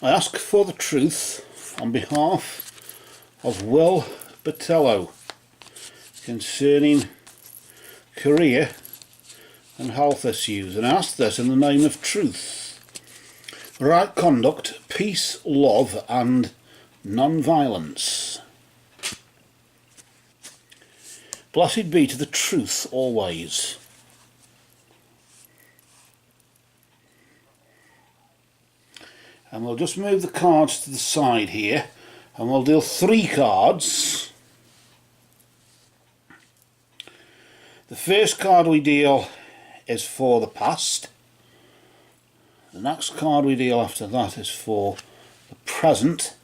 I ask for the truth on behalf of Will Botelho concerning career and health issues, and I ask this in the name of truth, right conduct, peace, love and non-violence. Blessed be to the truth always. And we'll just move the cards to the side here, and we'll deal 3 cards. The first card we deal is for the past. The next card we deal after that is for the present.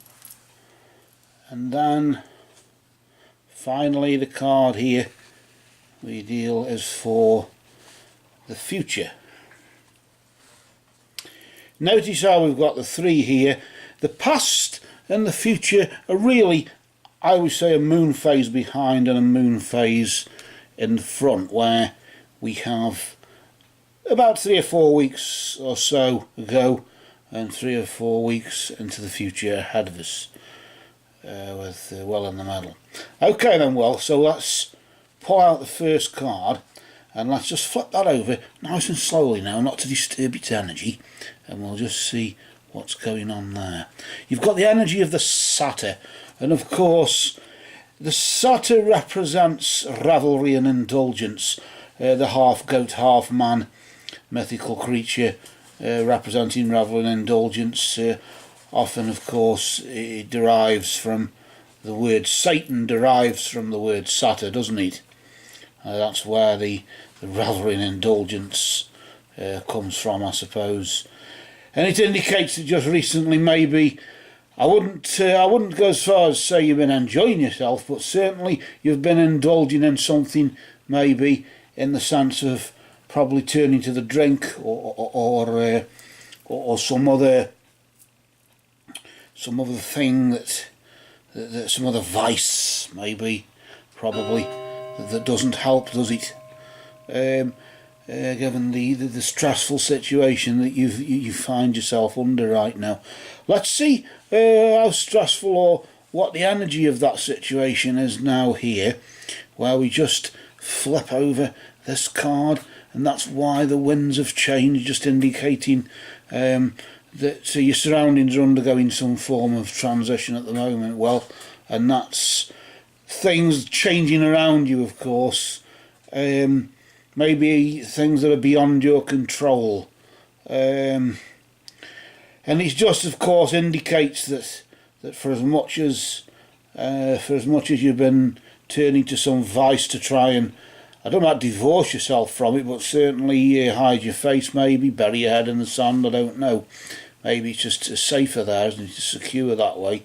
And then finally the card here we deal is for the future. Notice how we've got the 3 here. The past and the future are really, I would say, a moon phase behind and a moon phase in the front, where we have about 3 or 4 weeks or so ago and 3 or 4 weeks into the future ahead of us, with well in the middle. Okay then, well, so let's pull out the first card and let's just flip that over nice and slowly now, not to disturb its energy, and we'll just see what's going on there. You've got the energy of the satyr, and of course the satyr represents revelry and indulgence, the half goat half man mythical creature, representing revelry and indulgence. Often of course it derives from the word Satan, derives from the word satyr, doesn't it? That's where the revelry and indulgence comes from, I suppose. And it indicates that just recently, maybe, I wouldn't go as far as say you've been enjoying yourself, but certainly you've been indulging in something, maybe in the sense of probably turning to the drink or some other thing that some other vice, maybe, probably, that doesn't help, does it? Given the stressful situation that you find yourself under right now. Let's see how stressful or what the energy of that situation is now here, where we just flip over this card, and that's why the winds have changed, just indicating that so your surroundings are undergoing some form of transition at the moment. Well, and that's things changing around you, of course. Maybe things that are beyond your control, and it just, of course, indicates that for as much as you've been turning to some vice to try and, I don't know about divorce yourself from it, but certainly hide your face, maybe bury your head in the sand. I don't know. Maybe it's just safer there, isn't it? It's secure that way.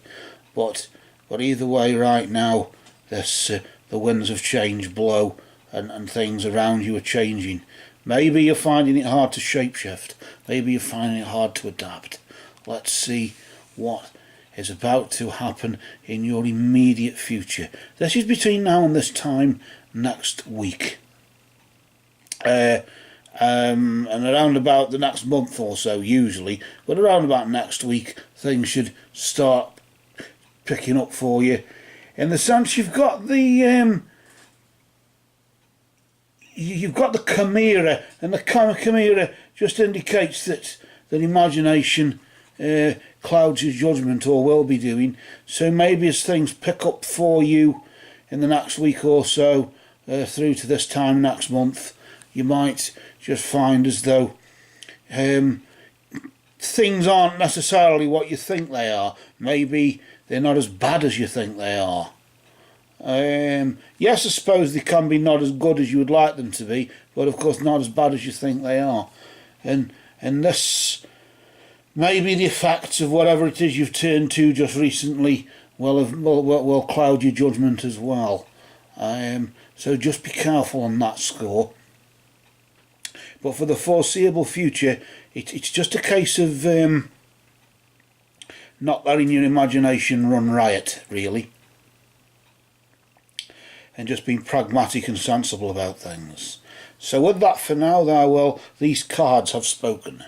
But either way, right now, this the winds of change blow. And things around you are changing. Maybe you're finding it hard to shapeshift. Maybe you're finding it hard to adapt. Let's see what is about to happen in your immediate future. This is between now and this time next week. And around about the next month or so, usually, but around about next week, things should start picking up for you. In the sense you've got the chimera, and the chimera just indicates that imagination clouds your judgment, or will be doing. So maybe as things pick up for you in the next week or so, through to this time next month, you might just find as though things aren't necessarily what you think they are. Maybe they're not as bad as you think they are. Yes, I suppose they can be not as good as you would like them to be, but of course not as bad as you think they are. And this, maybe the effects of whatever it is you've turned to just recently will cloud your judgment as well. So just be careful on that score. But for the foreseeable future, it's just a case of not letting your imagination run riot, really. And just being pragmatic and sensible about things. So with that for now, these cards have spoken.